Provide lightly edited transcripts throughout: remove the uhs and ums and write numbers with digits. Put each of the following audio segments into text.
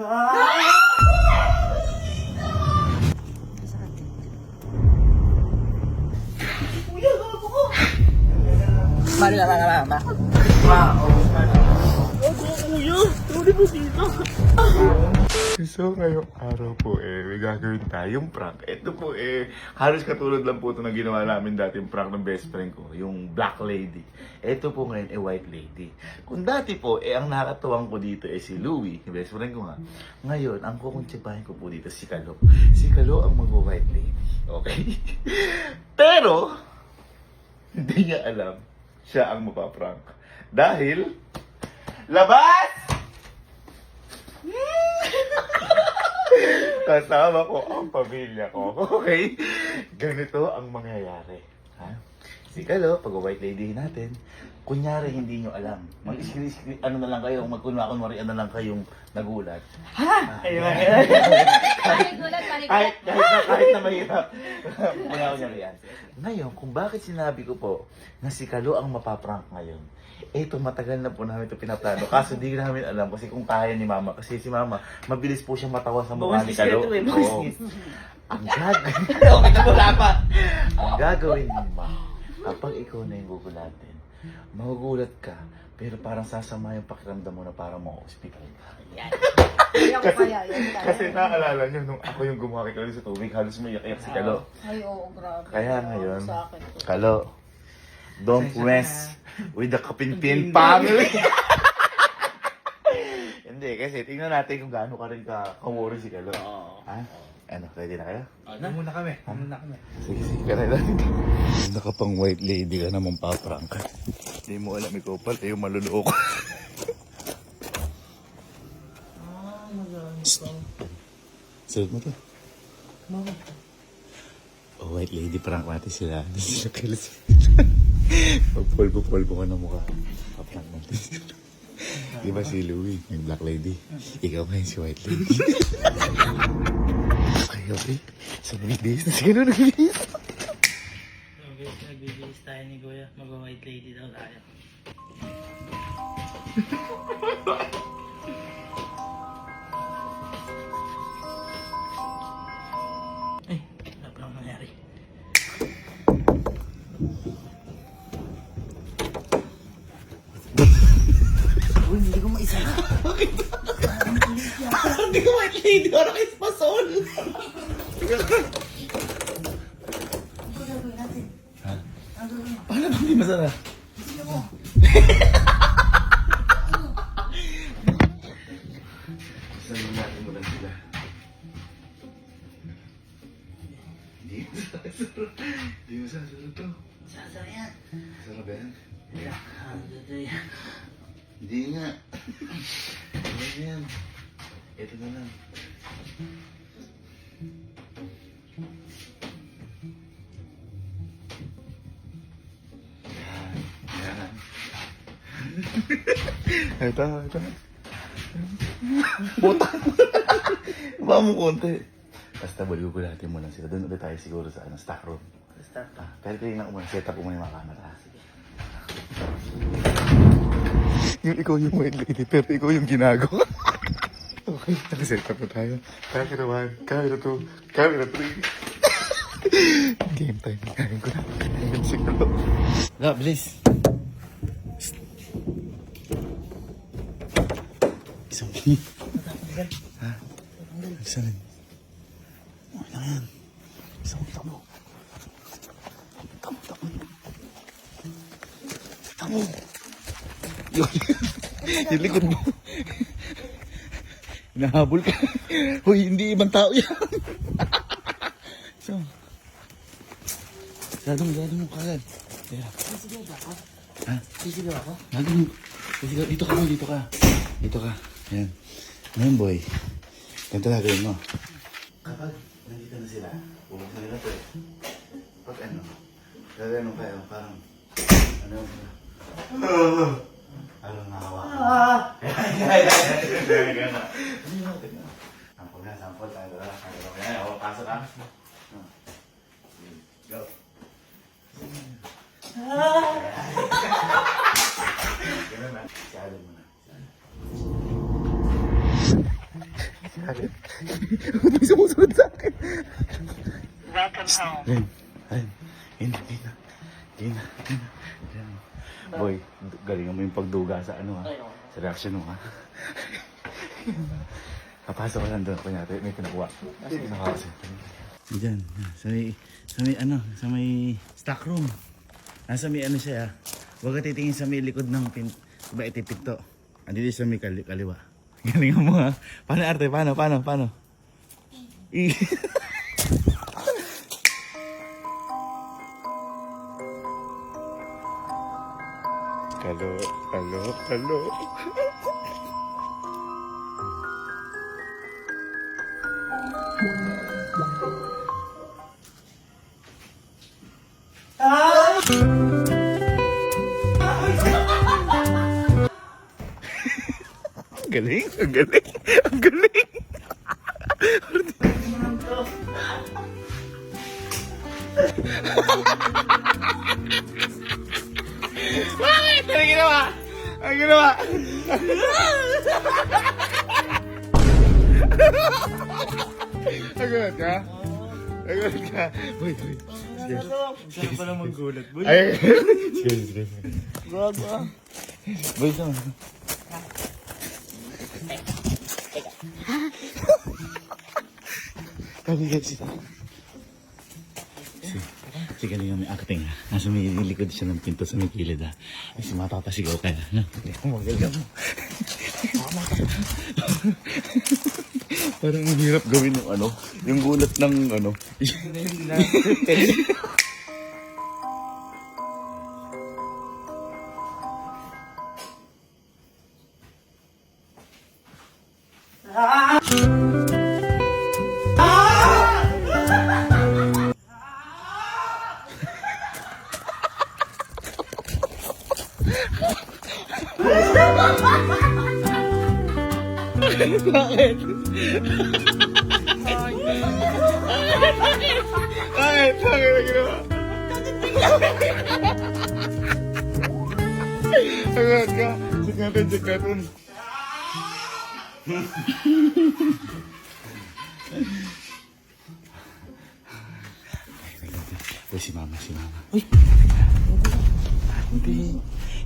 So, ngayong araw po may gagawin tayong prank. Ito po halos katulad lang po ito na ginawa namin dating prank ng best friend ko, yung black lady. Ito po ngayon white lady. Kung dati po, ang nakakatuwang ko dito si Louie, yung best friend ko nga. Ngayon, ang kukuntsipahin ko po dito si Kalo. Si Kalo ang mag-white lady. Okay? Pero, hindi niya alam siya ang mapaprank. Dahil, labas! Kasama ko ang pamilya ko. Okay? Ganito ang mangyayari. Ha? Si Kalo, pag white lady natin, kunyari hindi nyo alam. Mag-screen, ano na lang kayo, kunwari ano lang kayong nagulat. Ha? Kahit na mahirap. Kunyari yan. Ngayon, kung bakit sinabi ko po na si Kalo ang mapaprank ngayon, matagal na po namin ito pinaplano. Kaso di namin alam kasi kung kaya ni Mama. Kasi si Mama, mabilis po siya matawa sa mukha ni Kalo. Ang gagawin mo, kapag ikaw na yung gugulatin, magugulat ka, pero parang sasama yung pakiramdam mo na parang ma-hospital ka. Kasi naalala nyo, nung ako yung gumawa kay Kalo sa tubig, halos may iyak si Kalo. Ay, oo, grabe. Kaya ngayon, Kalo, don't mess with the Kapinpin family. Hindi, kasi tingnan natin kung gaano ka rin ka-worry si Kalo. Ha? Ano, ready na kayo? Muna kami. Sige, kaya natin. Nakapang white lady ka naman paprank. Hindi mo alam ikaw pala, yung maluloko. Sunod mo to. Oh, white lady prank natin sila. Hindi sila kilos. Pagpolvo-polvo ka na mukha. Paprank natin sila. Di ba si Louie, yung black lady? Ikaw ngayon si white lady. Okay. So, nagbihis na siguro nagbihis. Nagbibihis tayo ni Kuya. Mag-white lady daw tayo. Ay, wala pa lang nangyari. Uy, hindi ko maisa. Hindi ko white lady. Parang ispasol. Paano ba hindi masarap? Sabihin natin mo lang sila. Hindi mo sarap to. Sasara yan. Sarap ba yan? Yan. Hindi nga. Ano yan? Ito na lang. Yan. Ito. Butang. Baka mo konti. Basta balugulatin mo lang sila. Doon ulit tayo siguro sa stock room. Start. Pero tingnan ko muna, set up ko muna yung mga camera. Yung ikaw yung white lady, pero ikaw yung ginagawa. Okay, nakaset up na tayo. Camera 1, camera 2, camera 3. Game time. Kain ko na. Kain si Kalo. Go, please. Isang pin. Ha? Saan? Okay lang yan. Isang tamo. Tamo. Yun. Yung likod mo. Hinahabol ka. Hoy, hindi ibang tao yan. So. Gadong mo kagad. Sisigaw ba ako? Ha? Sisigaw ako? Gadong. Dito ka. Dito ka. Yan. Ngayon, boy. Ganito na gawin mo. Kapag nandito na sila, pumunta nila to eh. Pag gagano kayo, parang, parang nakawa. Gana. Sample tayo. Kaya, pasok ka. Go. Ganun na. Siyado mo na. Nagagalit. Ba't may sumusunod sa akin? Welcome home. Ayun. Ayun. Ayun. Ayun. Ayun. Ayun. Boy, galingan mo yung pagduga sa ano ha. Sa reaction mo ha. Kapasok ko lang doon. Kunyari, may pinakuha. Nakakasip. Diyan. Sa may stock room. Nasa may ano siya ha. Huwag ka titingin sa may likod ng ba itipito. Andito sa may kaliwa. Galingan mo ha. Paano arte? Paano? Kalo. Ang galing. Bakit? Ang ginawa. Nagulat ka? Wait. Saan pa naman gulat, boy? Ay. Sige. Gago. Boy, saan? Kaligay siya. Sige nga may acting ha. Nasa may likod siya ng pinto sa may kilid ha. Ay, si mapapasigaw ka na. No? Magagal mo. Parang ang hirap gawin ng ano. Yung gulat ng ano. Bakit? Bakit na ginawa? Agad ka. Check natin. Uy, si mama. Uy! Hindi.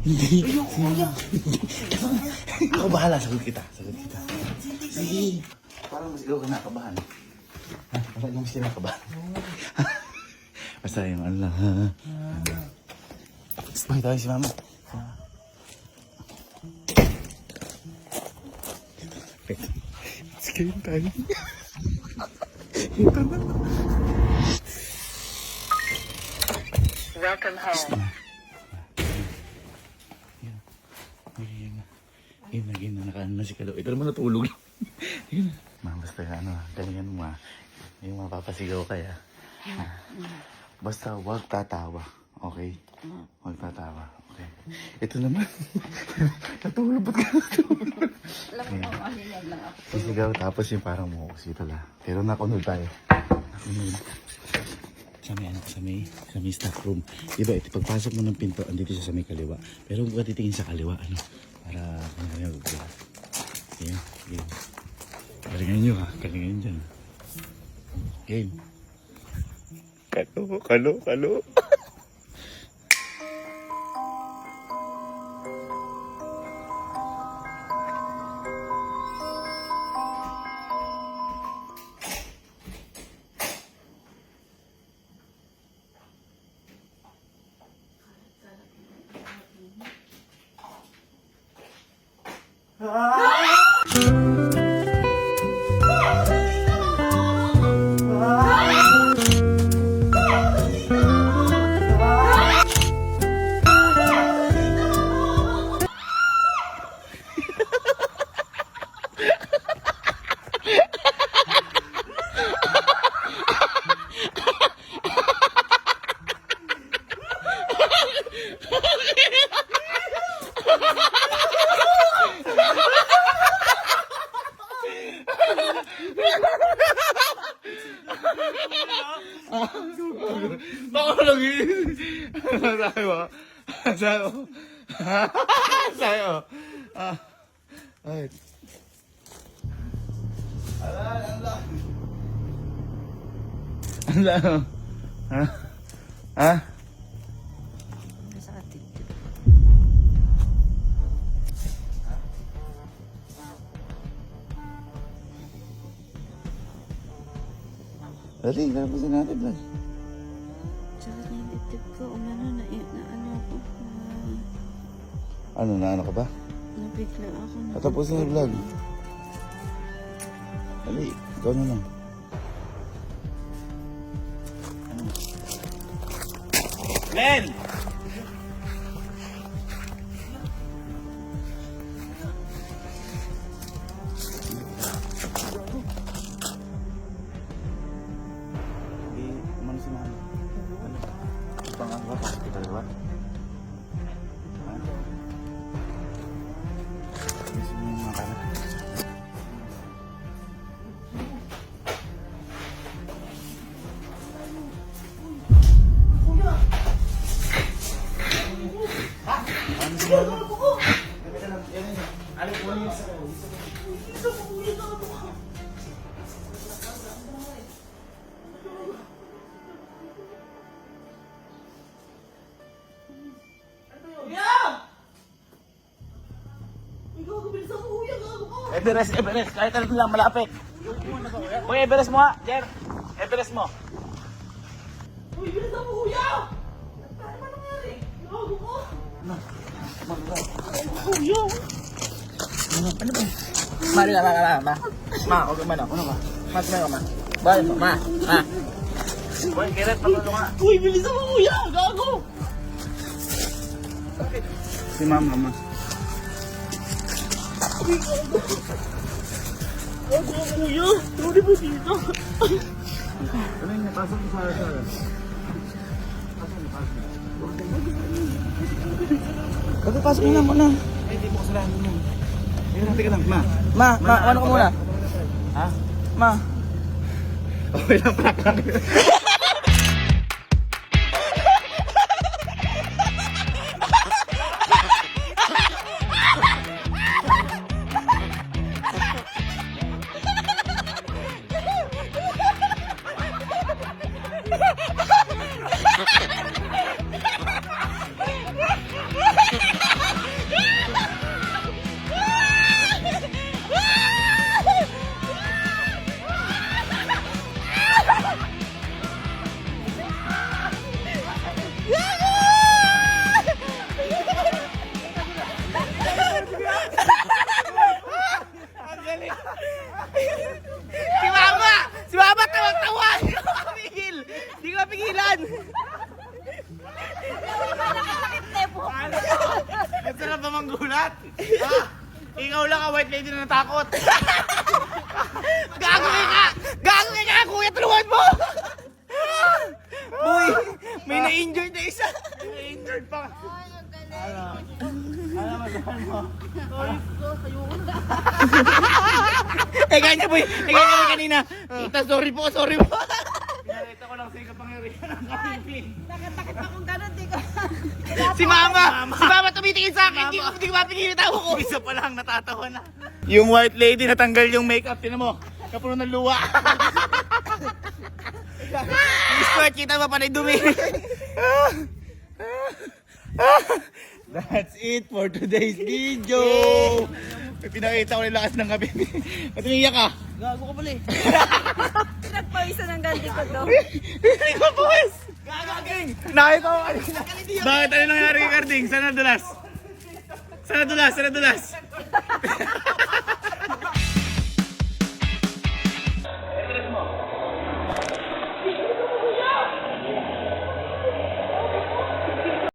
Si mama. Ako bahala, sagot kita. Sige. Parang mas ikaw ka nakabahan. Ha? Parang mas kinakabahan. Basta yung ano lang. Bakit tayo si mama? Sige tayo. Ito na. Welcome home. Yun na, nakaano na si Kalo. Ito naman natulog. Yun. Basta galingan mo ha. Yung mapapasigaw kaya. Basta huwag tatawa. Okay? Huwag tatawa. Okay. Ito naman. Natulog. Ba't ka natulog? Sisigaw tapos yung parang mukusi pala. Pero nakunod tayo. Sa may staff room. Diba, ito, pagpasok mo ng pinto, andito siya sa may kaliwa. Pero huwag ka titingin sa kaliwa, ano? Para, Game. Galingan nyo ha. Galingan dyan. Game. Kalo. Baka lang yun. Sayo. Ay. Ala. Ha? Ha? Nasa atin. Dali, kalapasin natin, Vlad. Tsaka na yung dibdib ko. Umano na ano ako. Ano, naano ka ba? Nabigla ako. Patapos na yung vlog. Dali, ikaw na lang. Len! Hindi, umano si Mama. Ano? Pangang ba? Kita ba? Ha? Gusto mo yung mga kanak? Everest, kahit ano lang, malapit. Uy, Everest mo ha, Jer. Everest mo. Uy, bilisan mo, kuya! Ano ba nangyari? Gago ko! Kuya! Ma, huwag man ako, ma. Tumayo ka, ma. Bye, ma. Uy, Keret, patulong ka. Uy, bilisan mo, kuya! Gago! Si Mama. Gago, kuya! Sorry mo dito. Ano yung napasok mo sa Pagkapasok mo na muna. Ay, di mo kasalanan mo. Teka lang, Ma. Ano ka muna? Ha? Ma. Okay lang, prank lang. Si Mama, tawag-tawa! Hindi ko mapigil! Hindi ko mapigilan! Ang sarap ba manggulat? Ha? Ikaw lang ka, white lady na natakot! Gago ka! Gago ka, kuya! Tulungan mo! Boy! May na-injured na isa! May na-injured pa! Ganyan boy! Ganyan mo kanina! Tita, sorry po! Pinalita ko lang sa ikapangyarihan ng kapipin. Takot akong gano'n, di ko. Si Mama! Si Mama tumitingin sa akin! Hindi ko mapigil yung tawa ko! Isa pa lang, natatawa na. Yung white lady natanggal yung makeup. Tinan mo, kapuno ng luwa. Yung squirt, kita mo pa na yung dumi. That's it for today's video. Pinakita ko yung lakas ng kape. Ba't umiiyak ka? Gago ka pala eh. Pinagpawisan ng ganti ko to. Hindi ko buwis! Gagaging! Nakita ko kanina. Bakit ano nangyari kay Carding? Saan nadulas?